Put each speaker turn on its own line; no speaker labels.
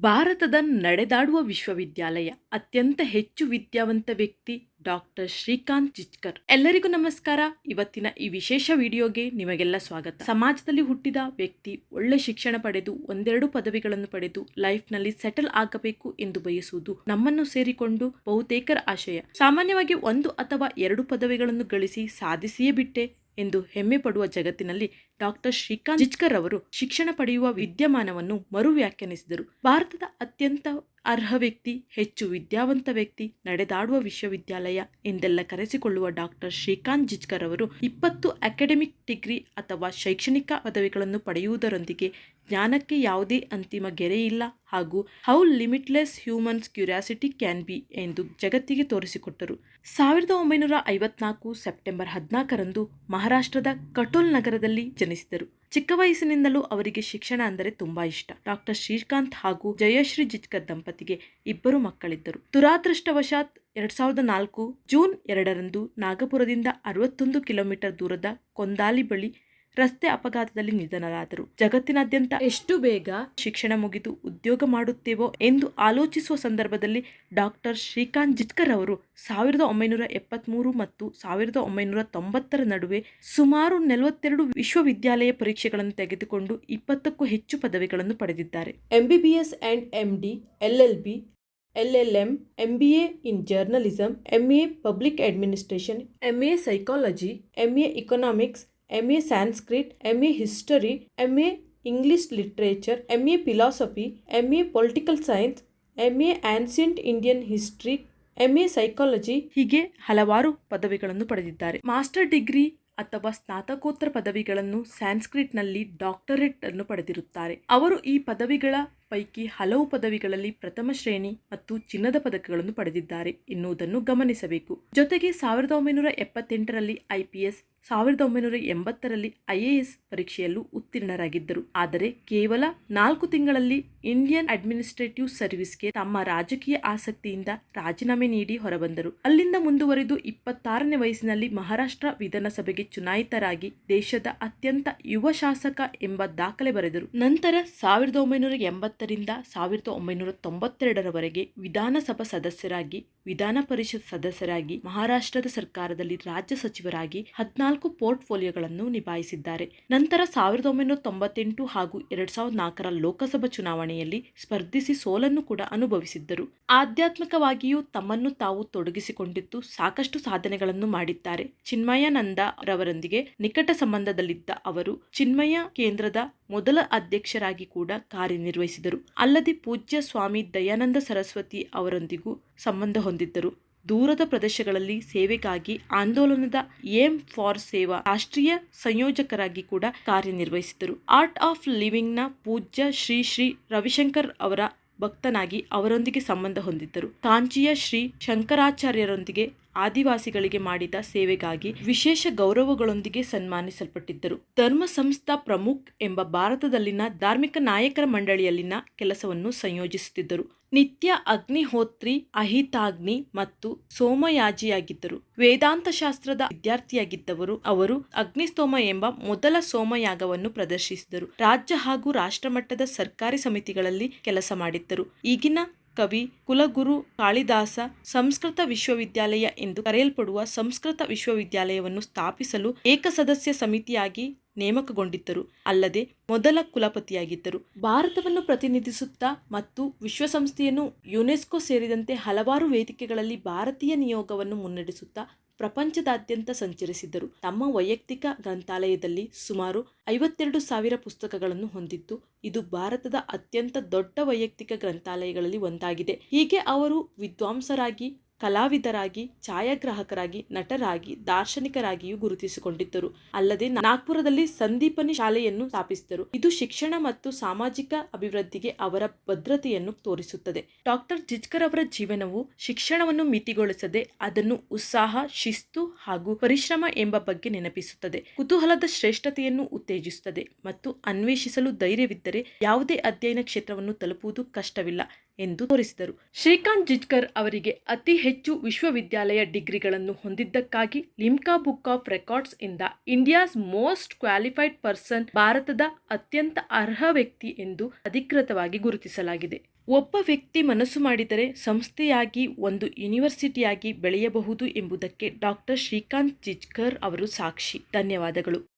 ಭಾರತದ ನಡೆದಾಡುವ ವಿಶ್ವವಿದ್ಯಾಲಯ ಅತ್ಯಂತ ಹೆಚ್ಚು ವಿದ್ಯಾವಂತ ವ್ಯಕ್ತಿ ಡಾಕ್ಟರ್ ಶ್ರೀಕಾಂತ್ ಜಿಚ್ಕರ್. ಎಲ್ಲರಿಗೂ ನಮಸ್ಕಾರ. ಇವತ್ತಿನ ಈ ವಿಶೇಷ ವಿಡಿಯೋಗೆ ನಿಮಗೆಲ್ಲ ಸ್ವಾಗತ. ಸಮಾಜದಲ್ಲಿ ಹುಟ್ಟಿದ ವ್ಯಕ್ತಿ ಒಳ್ಳೆ ಶಿಕ್ಷಣ ಪಡೆದು ಒಂದೆರಡು ಪದವಿಗಳನ್ನು ಪಡೆದು ಲೈಫ್ನಲ್ಲಿ ಸೆಟಲ್ ಆಗಬೇಕು ಎಂದು ಬಯಸುವುದು ನಮ್ಮನ್ನು ಸೇರಿಕೊಂಡು ಬಹುತೇಕರ ಆಶಯ. ಸಾಮಾನ್ಯವಾಗಿ 1 ಅಥವಾ 2 ಪದವಿಗಳನ್ನು ಗಳಿಸಿ ಸಾಧಿಸಿಯೇ ಬಿಟ್ಟೆ ಎಂದು ಹೆಮ್ಮೆ ಪಡುವ ಜಗತ್ತಿನಲ್ಲಿ ಡಾಕ್ಟರ್ ಶ್ರೀಕಾಂತ್ ಜಿಚ್ಕರ್ ಅವರು ಶಿಕ್ಷಣ ಪಡೆಯುವ ವಿದ್ಯಮಾನವನ್ನು ಮರು ವ್ಯಾಖ್ಯಾನಿಸಿದರು. ಭಾರತದ ಅತ್ಯಂತ ಅರ್ಹ ವ್ಯಕ್ತಿ, ಹೆಚ್ಚು ವಿದ್ಯಾವಂತ ವ್ಯಕ್ತಿ, ನಡೆದಾಡುವ ವಿಶ್ವವಿದ್ಯಾಲಯ ಎಂದೆಲ್ಲ ಕರೆಸಿಕೊಳ್ಳುವ ಡಾಕ್ಟರ್ ಶ್ರೀಕಾಂತ್ ಜಿಚ್ಕರ್ ಅವರು 20 ಅಕಾಡೆಮಿಕ್ ಡಿಗ್ರಿ ಅಥವಾ ಶೈಕ್ಷಣಿಕ ಪದವಿಗಳನ್ನು ಪಡೆಯುವುದರೊಂದಿಗೆ ಜ್ಞಾನಕ್ಕೆ ಯಾವುದೇ ಅಂತಿಮ ಗೆರೆಯಿಲ್ಲ ಹಾಗೂ how limitless humans curiosity can be ಎಂದು ಜಗತ್ತಿಗೆ ತೋರಿಸಿಕೊಟ್ಟರು. 1954 ಸೆಪ್ಟೆಂಬರ್ 14ರಂದು ಮಹಾರಾಷ್ಟ್ರದ ಕಟೋಲ್ ನಗರದಲ್ಲಿ ಜನಿಸಿದರು. ಚಿಕ್ಕ ವಯಸ್ಸಿನಿಂದಲೂ ಅವರಿಗೆ ಶಿಕ್ಷಣ ಅಂದರೆ ತುಂಬಾ ಇಷ್ಟ. ಡಾಕ್ಟರ್ ಶ್ರೀಕಾಂತ್ ಹಾಗೂ ಜಯಶ್ರೀ ಜಿಚ್ಕರ್ ದಂಪತಿಗೆ 2 ಮಕ್ಕಳಿದ್ದರು. ದುರಾದೃಷ್ಟವಶಾತ್ 2004 ಜೂನ್ 2ರಂದು ನಾಗಪುರದಿಂದ 61 ಕಿಲೋಮೀಟರ್ ದೂರದ ಕೊಂದಾಲಿ ಬಳಿ ರಸ್ತೆ ಅಪಘಾತದಲ್ಲಿ ನಿಧನರಾದರು. ಜಗತ್ತಿನಾದ್ಯಂತ ಎಷ್ಟು ಬೇಗ ಶಿಕ್ಷಣ ಮುಗಿದು ಉದ್ಯೋಗ ಮಾಡುತ್ತೇವೋ ಎಂದು ಆಲೋಚಿಸುವ ಸಂದರ್ಭದಲ್ಲಿ ಡಾಕ್ಟರ್ ಶ್ರೀಕಾಂತ್ ಜಿಚ್ಕರ್ ಅವರು 1973 ಮತ್ತು 1990ರ ನಡುವೆ ಸುಮಾರು 42 ವಿಶ್ವವಿದ್ಯಾಲಯ ಪರೀಕ್ಷೆಗಳನ್ನು ತೆಗೆದುಕೊಂಡು 20ಕ್ಕೂ ಹೆಚ್ಚು ಪದವಿಗಳನ್ನು ಪಡೆದಿದ್ದಾರೆ. MBBS and MD, LLB, LLM, MBA in Journalism, MA Public Administration, MA Psychology, MA Economics, MA Sanskrit, MA History, MA English Literature, MA Philosophy, MA Political Science, MA Ancient Indian History, MA Psychology ಹೀಗೆ ಹಲವಾರು ಪದವಿಗಳನ್ನು ಪಡೆದಿದ್ದಾರೆ. Master degree ಅಥವಾ ಸ್ನಾತಕೋತ್ತರ ಪದವಿಗಳನ್ನು ಸ್ಯಾನ್ಸ್ಕ್ರಿಟ್ನಲ್ಲಿ doctorate ಅನ್ನು ಪಡೆದಿರುತ್ತಾರೆ. ಅವರು ಈ ಪದವಿಗಳ ಪೈಕಿ ಹಲವು ಪದವಿಗಳಲ್ಲಿ ಪ್ರಥಮ ಶ್ರೇಣಿ ಮತ್ತು ಚಿನ್ನದ ಪದಕಗಳನ್ನು ಪಡೆದಿದ್ದಾರೆ ಎನ್ನುವುದನ್ನು ಗಮನಿಸಬೇಕು. ಜೊತೆಗೆ 1978ರಲ್ಲಿ IPS, 1980ರಲ್ಲಿ IAS ಪರೀಕ್ಷೆಯಲ್ಲೂ ಉತ್ತೀರ್ಣರಾಗಿದ್ದರು. ಆದರೆ ಕೇವಲ 4 ತಿಂಗಳಲ್ಲಿ ಇಂಡಿಯನ್ ಅಡ್ಮಿನಿಸ್ಟ್ರೇಟಿವ್ ಸರ್ವಿಸ್ಗೆ ತಮ್ಮ ರಾಜಕೀಯ ಆಸಕ್ತಿಯಿಂದ ರಾಜೀನಾಮೆ ನೀಡಿ ಹೊರಬಂದರು. ಅಲ್ಲಿಂದ ಮುಂದುವರೆದು 26ನೇ ವಯಸ್ಸಿನಲ್ಲಿ ಮಹಾರಾಷ್ಟ್ರ ವಿಧಾನಸಭೆಗೆ ಚುನಾಯಿತರಾಗಿ ದೇಶದ ಅತ್ಯಂತ ಯುವ ಶಾಸಕ ಎಂಬ ದಾಖಲೆ ಬರೆದರು. ನಂತರ 1980ರಿಂದ 1992ರವರೆಗೆ ವಿಧಾನಸಭಾ ಸದಸ್ಯರಾಗಿ, ವಿಧಾನ ಪರಿಷತ್ ಸದಸ್ಯರಾಗಿ, ಮಹಾರಾಷ್ಟ್ರದ ಸರ್ಕಾರದಲ್ಲಿ ರಾಜ್ಯ ಸಚಿವರಾಗಿ 14 ಪೋರ್ಟ್ಫೋಲಿಯೋಗಳನ್ನು ನಿಭಾಯಿಸಿದ್ದಾರೆ. ನಂತರ 1998 ಹಾಗೂ 2004ರ ಲೋಕಸಭಾ ಚುನಾವಣೆಯಲ್ಲಿ ಸ್ಪರ್ಧಿಸಿ ಸೋಲನ್ನು ಕೂಡ ಅನುಭವಿಸಿದ್ದರು. ಆಧ್ಯಾತ್ಮಿಕವಾಗಿಯೂ ತಮ್ಮನ್ನು ತಾವು ತೊಡಗಿಸಿಕೊಂಡಿದ್ದು ಸಾಕಷ್ಟು ಸಾಧನೆಗಳನ್ನು ಮಾಡಿದ್ದಾರೆ. ಚಿನ್ಮಯಾನಂದ ರವರೊಂದಿಗೆ ನಿಕಟ ಸಂಬಂಧದಲ್ಲಿದ್ದ ಅವರು ಚಿನ್ಮಯ ಕೇಂದ್ರದ ಮೊದಲ ಅಧ್ಯಕ್ಷರಾಗಿ ಕೂಡ ಕಾರ್ಯನಿರ್ವಹಿಸಿದರು. ಅಲ್ಲದೆ ಪೂಜ್ಯ ಸ್ವಾಮಿ ದಯಾನಂದ ಸರಸ್ವತಿ ಅವರೊಂದಿಗೂ ಸಂಬಂಧ ಹೊಂದಿದ್ದರು. ದೂರದ ಪ್ರದೇಶಗಳಲ್ಲಿ ಸೇವೆಗಾಗಿ ಆಂದೋಲನದ ಏಮ್ ಫಾರ್ ಸೇವಾ ರಾಷ್ಟ್ರೀಯ ಸಂಯೋಜಕರಾಗಿ ಕೂಡ ಕಾರ್ಯನಿರ್ವಹಿಸಿದರು. ಆರ್ಟ್ ಆಫ್ ಲಿವಿಂಗ್ನ ಪೂಜ್ಯ ಶ್ರೀ ಶ್ರೀ ರವಿಶಂಕರ್ ಅವರ ಭಕ್ತನಾಗಿ ಅವರೊಂದಿಗೆ ಸಂಬಂಧ ಹೊಂದಿದ್ದರು. ಕಾಂಚಿಯ ಶ್ರೀ ಶಂಕರಾಚಾರ್ಯರೊಂದಿಗೆ ಆದಿವಾಸಿಗಳಿಗೆ ಮಾಡಿದ ಸೇವೆಗಾಗಿ ವಿಶೇಷ ಗೌರವಗಳೊಂದಿಗೆ ಸನ್ಮಾನಿಸಲ್ಪಟ್ಟಿದ್ದರು. ಧರ್ಮ ಸಂಸ್ಥಾ ಪ್ರಮುಖ್ ಎಂಬ ಭಾರತದಲ್ಲಿನ ಧಾರ್ಮಿಕ ನಾಯಕರ ಮಂಡಳಿಯಲ್ಲಿನ ಕೆಲಸವನ್ನು ಸಂಯೋಜಿಸುತ್ತಿದ್ದರು. ನಿತ್ಯ ಅಗ್ನಿಹೋತ್ರಿ, ಅಹಿತಾಗ್ನಿ ಮತ್ತು ಸೋಮಯಾಜಿಯಾಗಿದ್ದರು. ವೇದಾಂತ ಶಾಸ್ತ್ರದ ವಿದ್ಯಾರ್ಥಿಯಾಗಿದ್ದವರು ಅವರು ಅಗ್ನಿಸ್ತೋಮ ಎಂಬ ಮೊದಲ ಸೋಮಯಾಗವನ್ನು ಪ್ರದರ್ಶಿಸಿದರು. ರಾಜ್ಯ ಹಾಗೂ ರಾಷ್ಟ್ರಮಟ್ಟದ ಸರ್ಕಾರಿ ಸಮಿತಿಗಳಲ್ಲಿ ಕೆಲಸ ಮಾಡಿದ್ದರು. ಈಗಿನ ಕವಿ ಕುಲಗುರು ಕಾಳಿದಾಸ ಸಂಸ್ಕೃತ ವಿಶ್ವವಿದ್ಯಾಲಯ ಎಂದು ಕರೆಯಲ್ಪಡುವ ಸಂಸ್ಕೃತ ವಿಶ್ವವಿದ್ಯಾಲಯವನ್ನು ಸ್ಥಾಪಿಸಲು ಏಕಸದಸ್ಯ ಸಮಿತಿಯಾಗಿ ನೇಮಕಗೊಂಡಿದ್ದರು. ಅಲ್ಲದೆ ಮೊದಲ ಕುಲಪತಿಯಾಗಿದ್ದರು. ಭಾರತವನ್ನು ಪ್ರತಿನಿಧಿಸುತ್ತಾ ಮತ್ತು ವಿಶ್ವಸಂಸ್ಥೆಯನ್ನು ಯುನೆಸ್ಕೋ ಸೇರಿದಂತೆ ಹಲವಾರು ವೇದಿಕೆಗಳಲ್ಲಿ ಭಾರತೀಯ ನಿಯೋಗವನ್ನು ಮುನ್ನಡೆಸುತ್ತಾ ಪ್ರಪಂಚದಾದ್ಯಂತ ಸಂಚರಿಸಿದ್ದರು. ತಮ್ಮ ವೈಯಕ್ತಿಕ ಗ್ರಂಥಾಲಯದಲ್ಲಿ ಸುಮಾರು 52,000 ಪುಸ್ತಕಗಳನ್ನು ಹೊಂದಿದ್ದು ಇದು ಭಾರತದ ಅತ್ಯಂತ ದೊಡ್ಡ ವೈಯಕ್ತಿಕ ಗ್ರಂಥಾಲಯಗಳಲ್ಲಿ ಒಂದಾಗಿದೆ. ಹೀಗೆ ಅವರು ವಿದ್ವಾಂಸರಾಗಿ, ಕಲಾವಿದರಾಗಿ, ಛಾಯಾಗ್ರಾಹಕರಾಗಿ, ನಟರಾಗಿ, ದಾರ್ಶನಿಕರಾಗಿಯೂ ಗುರುತಿಸಿಕೊಂಡಿದ್ದರು. ಅಲ್ಲದೆ ನಾಗ್ಪುರದಲ್ಲಿ ಸಂದೀಪನಿ ಶಾಲೆಯನ್ನು ಸ್ಥಾಪಿಸಿದರು. ಇದು ಶಿಕ್ಷಣ ಮತ್ತು ಸಾಮಾಜಿಕ ಅಭಿವೃದ್ಧಿಗೆ ಅವರ ಬದ್ಧತೆಯನ್ನು ತೋರಿಸುತ್ತದೆ. ಡಾಕ್ಟರ್ ಜಿಚ್ಕರ್ ಅವರ ಜೀವನವು ಶಿಕ್ಷಣವನ್ನು ಮಿತಿಗೊಳಿಸದೆ ಅದನ್ನು ಉತ್ಸಾಹ, ಶಿಸ್ತು ಹಾಗೂ ಪರಿಶ್ರಮ ಎಂಬ ಬಗ್ಗೆ ನೆನಪಿಸುತ್ತದೆ. ಕುತೂಹಲದ ಶ್ರೇಷ್ಠತೆಯನ್ನು ಉತ್ತೇಜಿಸುತ್ತದೆ ಮತ್ತು ಅನ್ವೇಷಿಸಲು ಧೈರ್ಯವಿದ್ದರೆ ಯಾವುದೇ ಅಧ್ಯಯನ ಕ್ಷೇತ್ರವನ್ನು ತಲುಪುವುದು ಕಷ್ಟವಿಲ್ಲ ಎಂದು ತೋರಿಸಿದರು. ಶ್ರೀಕಾಂತ್ ಜಿಚ್ಕರ್ ಅವರಿಗೆ ಅತಿ ಹೆಚ್ಚು ವಿಶ್ವವಿದ್ಯಾಲಯ ಡಿಗ್ರಿಗಳನ್ನು ಹೊಂದಿದ್ದಕ್ಕಾಗಿ ಲಿಮ್ಕಾ ಬುಕ್ ಆಫ್ ರೆಕಾರ್ಡ್ಸ್ ಇಂದ ಇಂಡಿಯಾಸ್ ಮೋಸ್ಟ್ ಕ್ವಾಲಿಫೈಡ್ ಪರ್ಸನ್, ಭಾರತದ ಅತ್ಯಂತ ಅರ್ಹ ವ್ಯಕ್ತಿ ಎಂದು ಅಧಿಕೃತವಾಗಿ ಗುರುತಿಸಲಾಗಿದೆ. ಒಬ್ಬ ವ್ಯಕ್ತಿ ಮನಸ್ಸು ಮಾಡಿದರೆ ಸಂಸ್ಥೆಯಾಗಿ ಒಂದು ಯೂನಿವರ್ಸಿಟಿಯಾಗಿ ಬೆಳೆಯಬಹುದು ಎಂಬುದಕ್ಕೆ ಡಾಕ್ಟರ್ ಶ್ರೀಕಾಂತ್ ಜಿಚ್ಕರ್ ಅವರು ಸಾಕ್ಷಿ. ಧನ್ಯವಾದಗಳು.